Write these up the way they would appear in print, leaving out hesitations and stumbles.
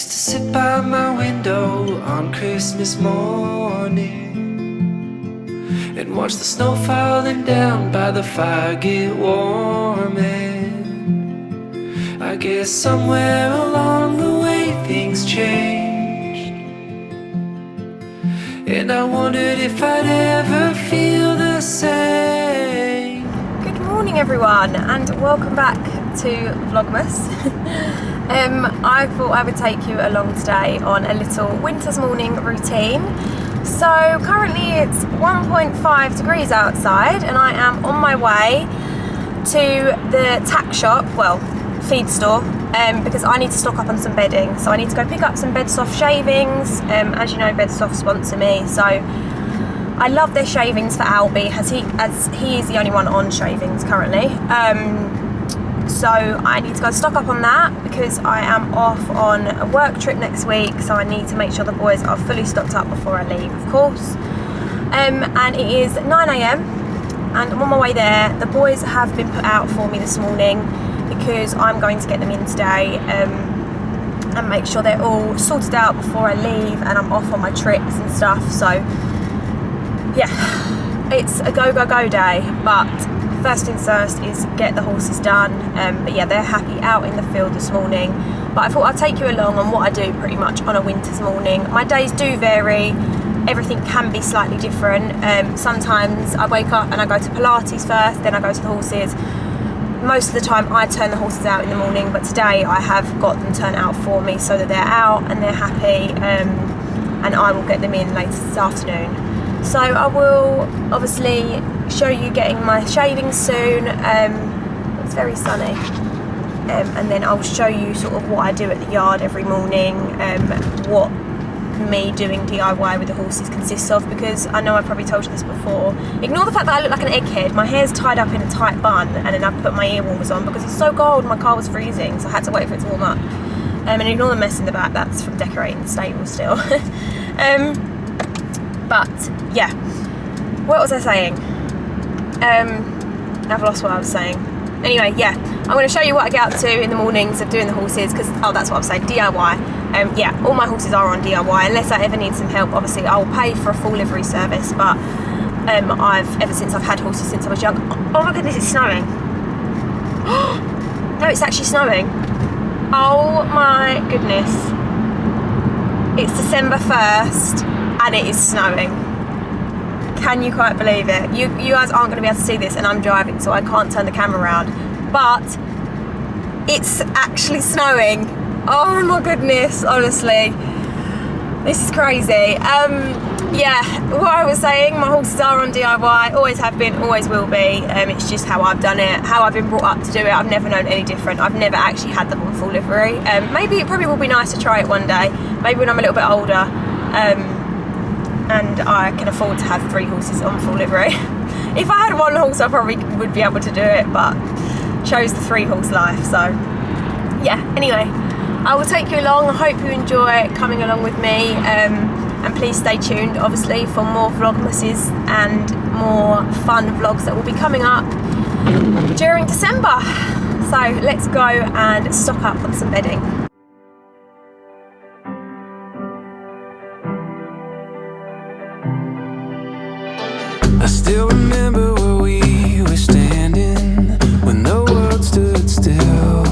used to sit by my window on Christmas morning and watch the snow falling down by the fire get warming. I guess somewhere along the way things changed, and I wondered if I'd ever feel the same. Good morning everyone, and welcome back to Vlogmas. I thought I would take you along today on a little winter's morning routine. So currently it's 1.5 degrees outside and I am on my way to the tack shop, well, feed store, because I need to stock up on some bedding. So I need to go pick up some Bedsoft shavings. As you know, Bedsoft sponsor me, so I love their shavings for Albie, as he is the only one on shavings currently. So I need to go stock up on that because I am off on a work trip next week, so I need to make sure the boys are fully stocked up before I leave, of course. And it is 9 AM and I'm on my way there. The boys have been put out for me this morning because I'm going to get them in today and make sure they're all sorted out before I leave and I'm off on my trips and stuff. So yeah, it's a go day, but first things first is get the horses done. But yeah, they're happy out in the field this morning. But I thought I'd take you along on what I do pretty much on a winter's morning. My days do vary. Everything can be slightly different. Sometimes I wake up and I go to Pilates first, then I go to the horses. Most of the time I turn the horses out in the morning, but today I have got them turned out for me so that they're out and they're happy, and I will get them in later this afternoon. So I will obviously show you getting my shavings soon. It's very sunny, and then I'll show you sort of what I do at the yard every morning, what me doing DIY with the horses consists of, because I know I've probably told you this before. Ignore the fact that I look like an egghead. My hair's tied up in a tight bun and then I've put my ear warmers on because it's so cold, my car was freezing, so I had to wait for it to warm up. And ignore the mess in the back, that's from decorating the stable still. But yeah, what was I saying? I've lost what I was saying. Anyway, yeah, I'm going to show you what I get up to in the mornings of doing the horses, because, oh, that's what I'm saying, DIY. Yeah, all my horses are on DIY, unless I ever need some help. Obviously, I'll pay for a full livery service, but ever since I've had horses since I was young. Oh my goodness, it's snowing. No, it's actually snowing. Oh my goodness. It's December 1st. And it is snowing. Can you quite believe it? You guys aren't going to be able to see this, and I'm driving, so I can't turn the camera around. But it's actually snowing. Oh my goodness, honestly, this is crazy. Yeah, what I was saying, my horses are on DIY, always have been, always will be. It's just how I've done it, how I've been brought up to do it. I've never known any different. I've never actually had them on full livery. Maybe it probably will be nice to try it one day, maybe when I'm a little bit older. And I can afford to have 3 horses on full livery. If I had 1 horse, I probably would be able to do it, but chose the 3-horse life. So yeah, anyway, I will take you along. I hope you enjoy coming along with me, and please stay tuned obviously for more Vlogmases and more fun vlogs that will be coming up during December. So let's go and stock up on some bedding. I still remember where we were standing when the world stood still.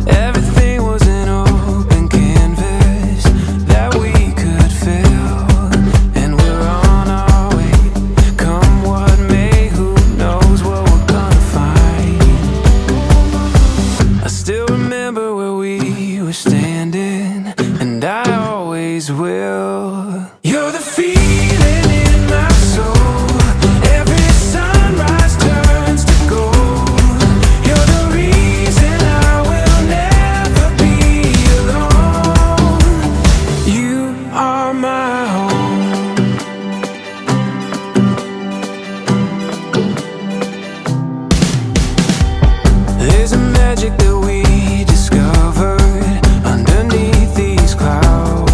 Everything was an open canvas that we could fill, and we're on our way. Come what may, who knows what we're gonna find. I still remember where we were standing, and I always will. You're the feeling in my soul. Every sunrise turns to gold. You're the reason I will never be alone. You are my home. There's a magic that we discovered underneath these clouds.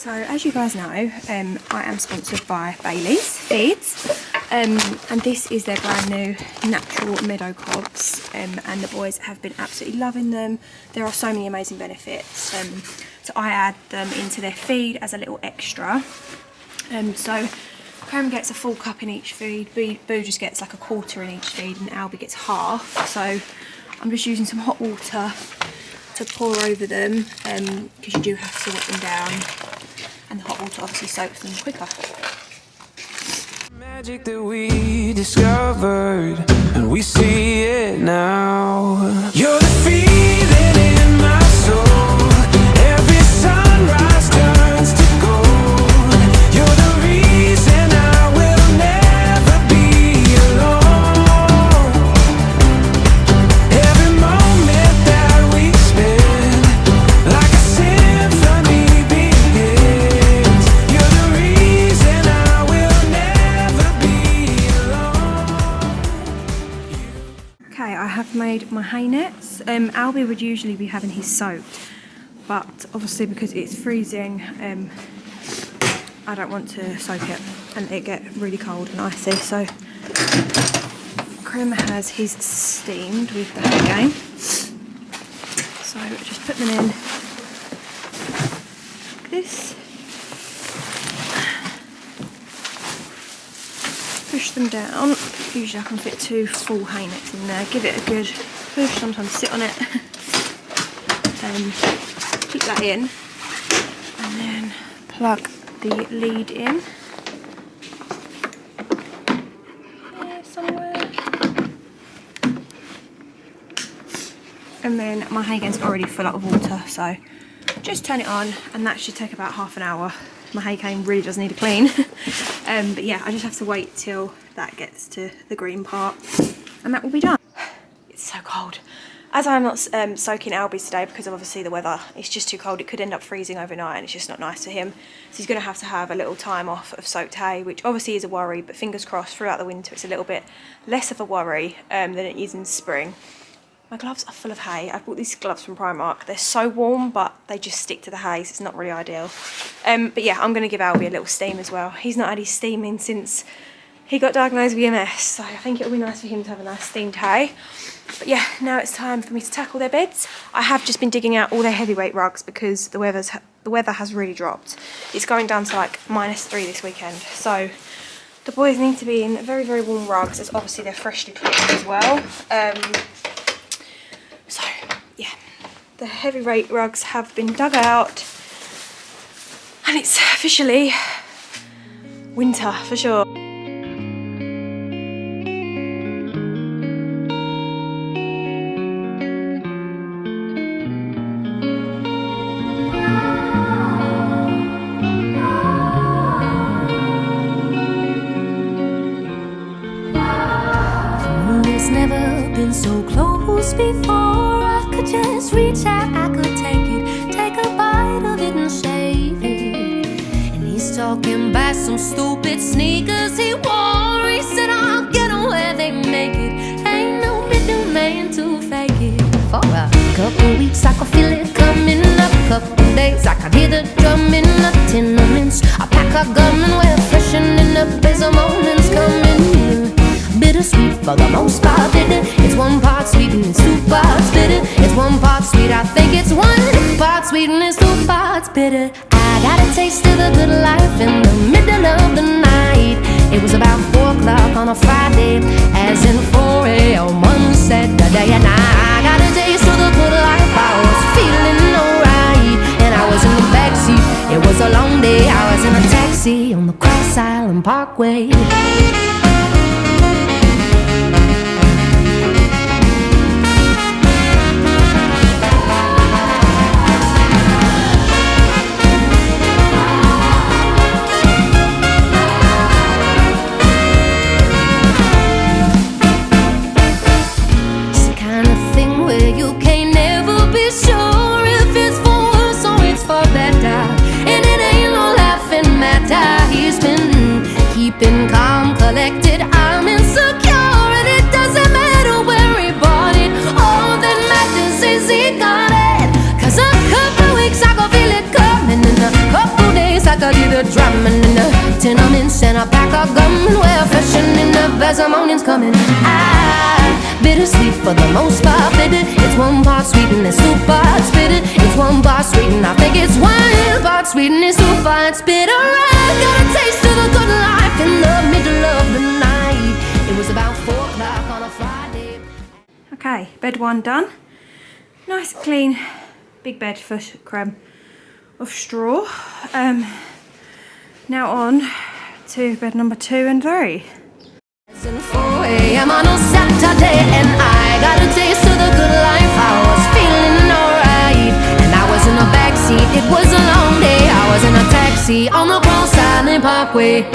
So as you guys know, I am sponsored by Bailey's Feeds, and this is their brand new natural meadow cobs, and the boys have been absolutely loving them. There are so many amazing benefits, so I add them into their feed as a little extra. So Cram gets a full cup in each feed, Boo just gets like a quarter in each feed, and Albie gets half. So I'm just using some hot water to pour over them, because you do have to wet them down, and the hot water obviously soaks them quicker. Magic that we discovered, and we see it now. You're the feeling in my soul. Every sunrise turns to gold. You're the reason I will never be alone. Every moment that we spend, like a symphony begins. You're the reason I will never be alone. Okay, I have made my hay nets. Albie would usually be having his soaked, but obviously because it's freezing, I don't want to soak it and it get really cold and icy. So Cram has his steamed with the hay game. So just put them in like this. Push them down. Usually I can fit 2 full hay nets in there. Give it a good push, sometimes sit on it. Keep that in. And then plug the lead in. There somewhere. And then my hay game's already full up of water, so just turn it on, and that should take about half an hour. My hay cane really does need a clean. But yeah, I just have to wait till that gets to the green part, and that will be done. It's so cold. As I'm not soaking Albie today because of obviously the weather, it's just too cold. It could end up freezing overnight, and it's just not nice for him. So he's going to have a little time off of soaked hay, which obviously is a worry, but fingers crossed throughout the winter it's a little bit less of a worry than it is in spring. My gloves are full of hay. I bought these gloves from Primark. They're so warm, but they just stick to the hay, so it's not really ideal. But yeah, I'm going to give Albie a little steam as well. He's not had his steaming since he got diagnosed with MS, so I think it'll be nice for him to have a nice steamed hay. But yeah, now it's time for me to tackle their beds. I have just been digging out all their heavyweight rugs because the weather has really dropped. It's going down to like -3 this weekend, so the boys need to be in very, very warm rugs, as obviously they're freshly cleaned as well. So yeah, the heavyweight rugs have been dug out, and it's officially winter for sure. So close before I could just reach out, I could take a bite of it and save it. And he's talking about some stupid sneakers he wore. He said, I'll get them where they make it. Ain't no middleman to fake it. For a couple weeks I could feel it coming up. Couple days I could hear the drumming of tenements. I pack a gum and we're freshening up as the morning's coming. Bittersweet for the most part, bitter. It's 1 part sweet and it's 2 parts bitter. It's 1 part sweet, I think it's 1 part sweet and it's 2 parts bitter. I got a taste of the good life in the middle of the night. It was about 4 o'clock on a Friday, as in 4 a.m. on Saturday. And I got a taste of the good life. I was feeling alright, and I was in the backseat. It was a long day. I was in a taxi on the Cross Island Parkway. Been calm, collected. drumming in the tenements, and a pack of gum, and we're freshening up as the morning's coming. Bittersweet for the most part, bitter. It's 1 part sweet and it's 2 parts bitter. It's 1 part sweet and I think it's 1 part sweet and it's 2 parts bitter. I got a taste of the good life in the middle of the night. It was about 4 o'clock on a Friday. Okay, bed 1 done. Nice clean big bed for Creme of straw. Now on to bed number 2 and 3. It's 4 a.m. on a Saturday and I got a taste of the good life. I was feeling alright and I was in the backseat. It was a long day. I was in a taxi on the Cross Island Parkway.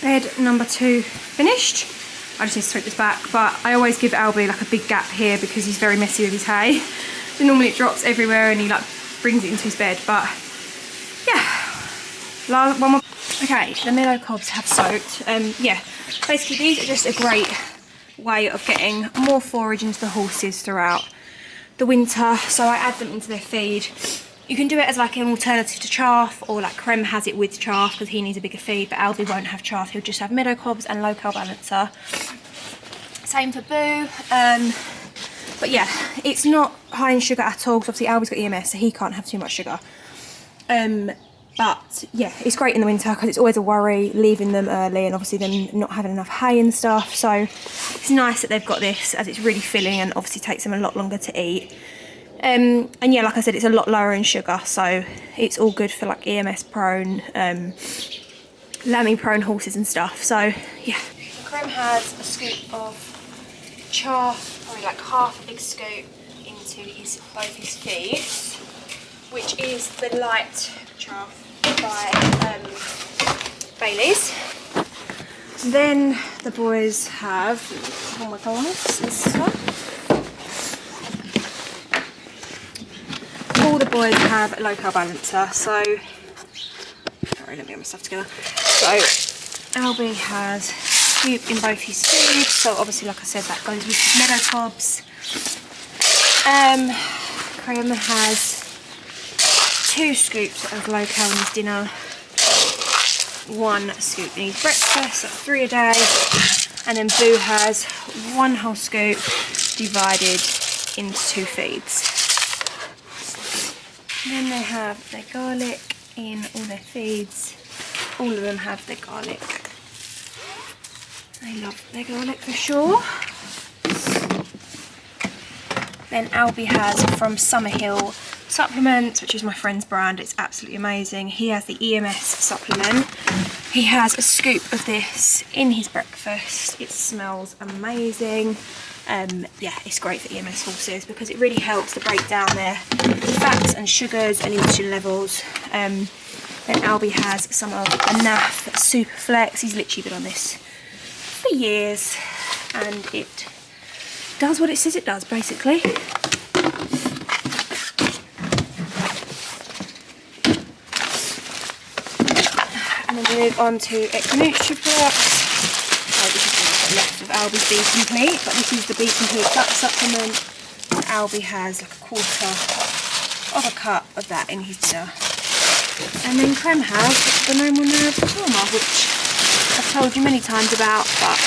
Bed number 2 finished. I just need to sweep this back, but I always give Albie like a big gap here because he's very messy with his hay. So normally it drops everywhere and he like brings it into his bed, but yeah. One more. Okay, the meadow cobs have soaked. Yeah, basically these are just a great way of getting more forage into the horses throughout the winter. So I add them into their feed. You can do it as like an alternative to chaff, or like Creme has it with chaff because he needs a bigger feed, but Albie won't have chaff, he'll just have meadow cobs and low-cal balancer. Same for Boo. But yeah, it's not high in sugar at all because obviously Albie's got EMS, so he can't have too much sugar. But yeah, it's great in the winter because it's always a worry leaving them early and obviously them not having enough hay and stuff. So it's nice that they've got this as it's really filling and obviously takes them a lot longer to eat. And yeah, like I said, it's a lot lower in sugar, so it's all good for like EMS prone, lambing prone horses and stuff. So yeah. Creme has a scoop of chaff, probably like half a big scoop into both his feeds, which is the light chaff by Bailey's. Then the boys have, oh my gosh, and stuff. All the boys have a low-cal balancer, so sorry, let me get my stuff together. So Albie has a scoop in both his feeds, so obviously like I said that goes with his meadow cobs. Creme has 2 scoops of low-cal in his dinner, 1 scoop in his breakfast, so 3 a day, and then Boo has 1 whole scoop divided into 2 feeds. Then they have their garlic in all their feeds. All of them have their garlic. They love their garlic for sure. Then Albie has from Summerhill supplements, which is my friend's brand. It's absolutely amazing. He has the EMS supplement. He has a scoop of this in his breakfast. It smells amazing. Yeah, it's great for EMS horses because it really helps to break down their fats and sugars and oxygen levels. Then Albie has some of a NAF Superflex. He's literally been on this for years and it does what it says it does basically. And then we move on to Equinutri products. Left of Albie's Be Complete, but this is the Be Complete gut supplement. Albie has like a quarter of a cup of that in his dinner. And then Creme has the No More Nerve Calmer, which I've told you many times about, but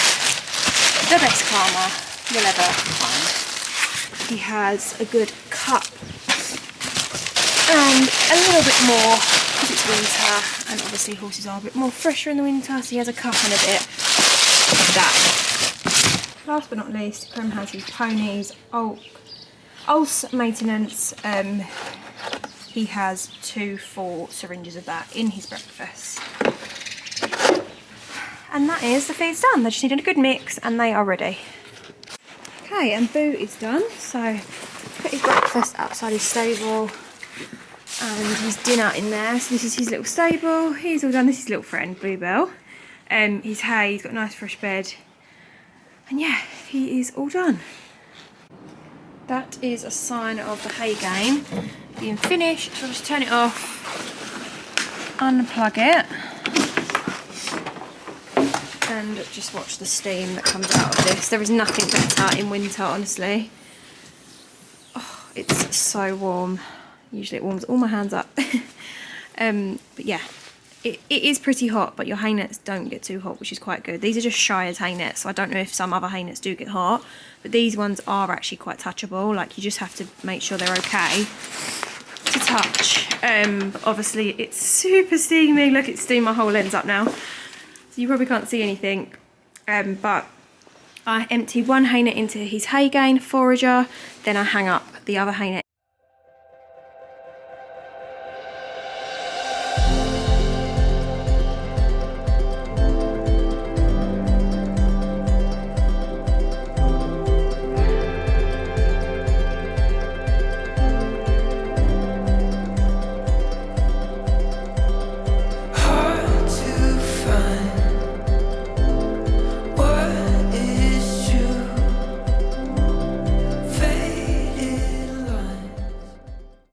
the best calmer you'll ever find. He has a good cup and a little bit more because it's winter, and obviously horses are a bit more fresher in the winter, so he has a cup and a bit. that. Last but not least, Krim has his ponies. Ulce maintenance. He has 2 full syringes of that in his breakfast. And that is the feed's done. They just needed a good mix and they are ready. Okay, and Boo is done. So put his breakfast outside his stable and his dinner in there. So this is his little stable. He's all done. This is his little friend, Bluebell. His hay, he's got a nice fresh bed. And yeah, he is all done. That is a sign of the hay game being finished. So I'll just turn it off, unplug it, and just watch the steam that comes out of this. There is nothing better in winter, honestly. Oh, it's so warm. Usually it warms all my hands up. But yeah, it is pretty hot, but your hay nets don't get too hot, which is quite good. These are just Shire's hay nets, so I don't know if some other hay nets do get hot, but these ones are actually quite touchable. Like, you just have to make sure they're okay to touch. But obviously it's super steamy. Look, it's steamed my whole lens up now, so you probably can't see anything. But I emptied one hay net into his hay gain forager, then I hang up the other hay net.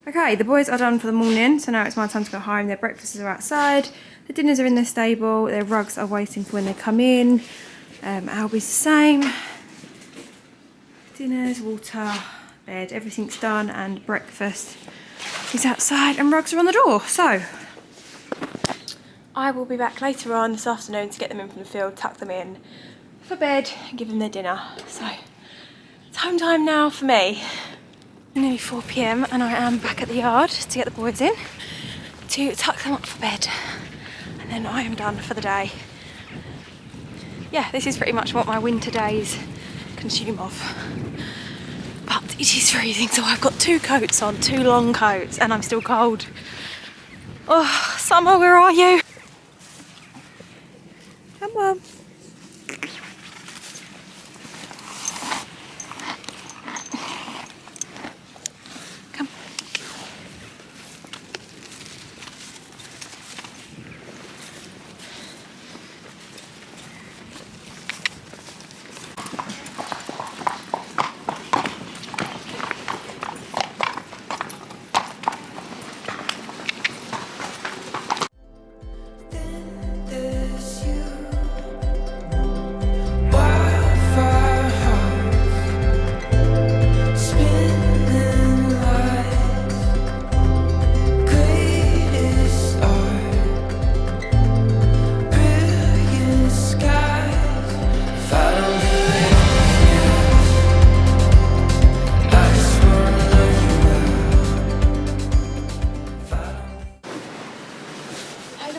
Okay, the boys are done for the morning, so now it's my time to go home. Their breakfasts are outside, the dinners are in their stable, their rugs are waiting for when they come in. Albie's the same. Dinners, water, bed, everything's done, and breakfast is outside and rugs are on the door. So I will be back later on this afternoon to get them in from the field, tuck them in for bed, and give them their dinner. So it's home time now for me. Nearly 4 PM and I am back at the yard to get the boys in to tuck them up for bed, and then I am done for the day. Yeah, this is pretty much what my winter days consume of, but it is freezing, so I've got 2 coats on, 2 long coats, and I'm still cold. Oh, summer, where are you? Come on.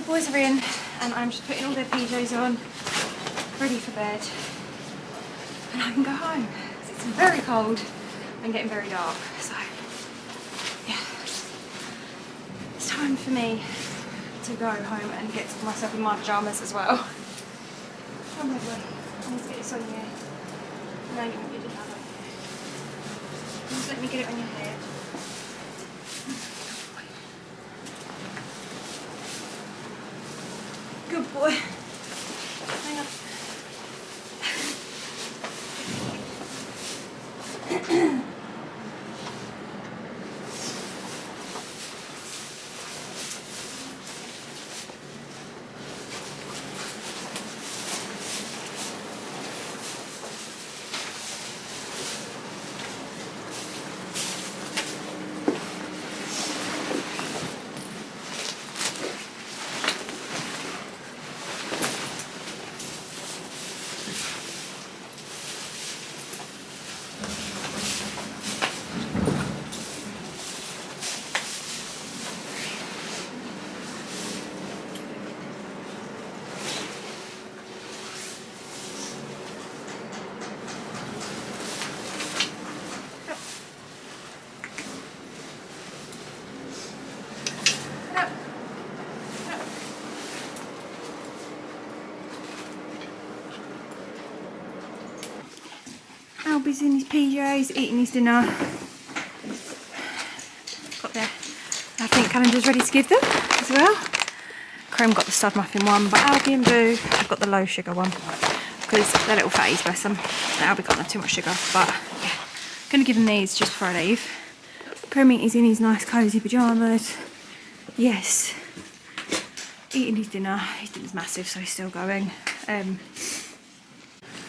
Boys are in and I'm just putting all their PJs on, ready for bed, and I can go home because it's very cold and getting very dark. So yeah, it's time for me to go home and get myself in my pyjamas as well. Oh my god, I need to get this on you. No, you won't get it on you. Just let me get it on your head. Good boy. Hang on. Albie's in his PJs, eating his dinner. Got their advent calendars ready to give them as well. Creme got the stud muffin one, but Albie and Boo have got the low sugar one because they're little fatties, bless them. Albie can't have too much sugar, but yeah, I'm gonna give them these just before I leave. Creme is in his nice cosy pajamas. Yes, eating his dinner. His dinner's massive, so he's still going.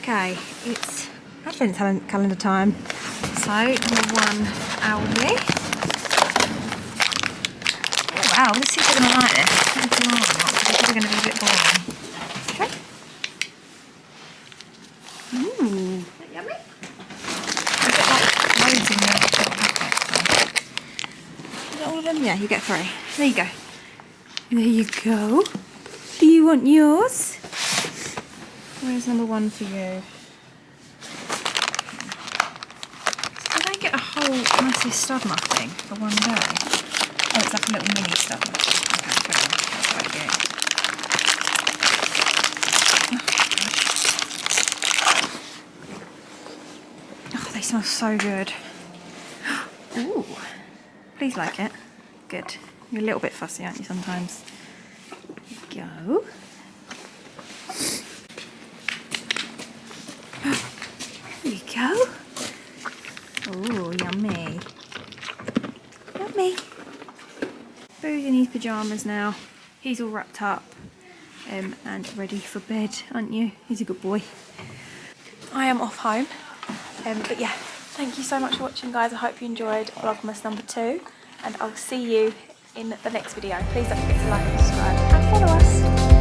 Okay, it's advent calendar time. So number 1, Albie. Oh wow, let's see if they're gonna like this. It's probably gonna be a bit boring. Okay. Ooh, is that yummy? I get like loads in there. Is that all of them? Yeah, you get 3. There you go. There you go. Do you want yours? Where's number 1 for you? So did I get a whole massive stud muffin for one day? Oh, it's like a little mini stud muffin. Okay, fair enough. That's quite cute. Oh, they smell so good. Ooh. Please like it. Good. You're a little bit fussy, aren't you, sometimes? There you go. There you go. Oh, yummy. Yummy. Boo's in his pyjamas now. He's all wrapped up and ready for bed, aren't you? He's a good boy. I am off home. But yeah, thank you so much for watching, guys. I hope you enjoyed Vlogmas number 2. And I'll see you in the next video. Please don't forget to like and subscribe and follow us.